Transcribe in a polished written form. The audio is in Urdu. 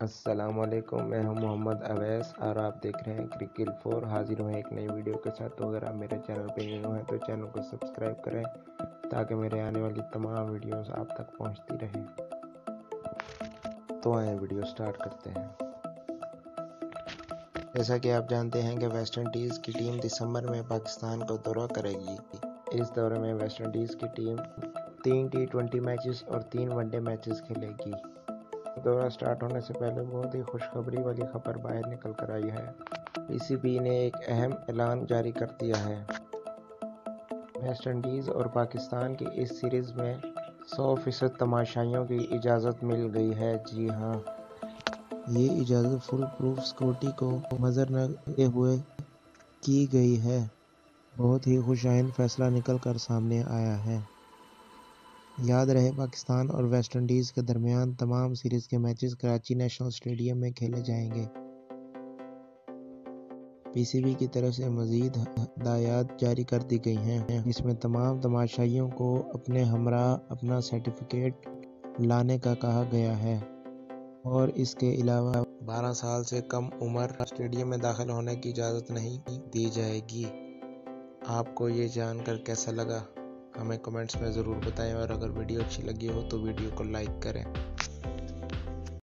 السلام علیکم، میں ہوں محمد اویس اور آپ دیکھ رہے ہیں کرکل 4۔ حاضر ہوئے ایک نئی ویڈیو کے ساتھ۔ تو اگر آپ میرے چینل پہ نیو ہیں تو چینل کو سبسکرائب کریں تاکہ میرے آنے والی تمام ویڈیوز آپ تک پہنچتی رہیں۔ تو آئیں ویڈیو سٹارٹ کرتے ہیں۔ جیسا کہ آپ جانتے ہیں کہ ویسٹ انڈیز کی ٹیم دسمبر میں پاکستان کو دورہ کرے گی۔ اس دورے میں ویسٹ انڈیز کی ٹیم 3 T20 میچز اور 3 ون ڈے میچز کھیلے گی۔ دورہ سٹارٹ ہونے سے پہلے بہت ہی خوشخبری والی خبر باہر نکل کر آئی ہے۔ پی سی بی نے ایک اہم اعلان جاری کر دیا ہے۔ ویسٹ انڈیز اور پاکستان کی اس سیریز میں 100% تماشائیوں کی اجازت مل گئی ہے۔ جی ہاں، یہ اجازت فل پروف سیکورٹی کو نظر نہ رکھتے ہوئے کی گئی ہے۔ بہت ہی خوش آئند فیصلہ نکل کر سامنے آیا ہے۔ یاد رہے، پاکستان اور ویسٹ انڈیز کے درمیان تمام سیریز کے میچز کراچی نیشنل اسٹیڈیم میں کھیلے جائیں گے۔ پی سی بی کی طرف سے مزید ہدایات جاری کر دی گئی ہیں، جس میں تمام تماشائیوں کو اپنے ہمراہ اپنا سرٹیفکیٹ لانے کا کہا گیا ہے، اور اس کے علاوہ 12 سال سے کم عمر اسٹیڈیم میں داخل ہونے کی اجازت نہیں دی جائے گی۔ آپ کو یہ جان کر کیسا لگا؟ ہمیں کمنٹس میں ضرور بتائیں، اور اگر ویڈیو اچھی لگی ہو تو ویڈیو کو لائک کریں۔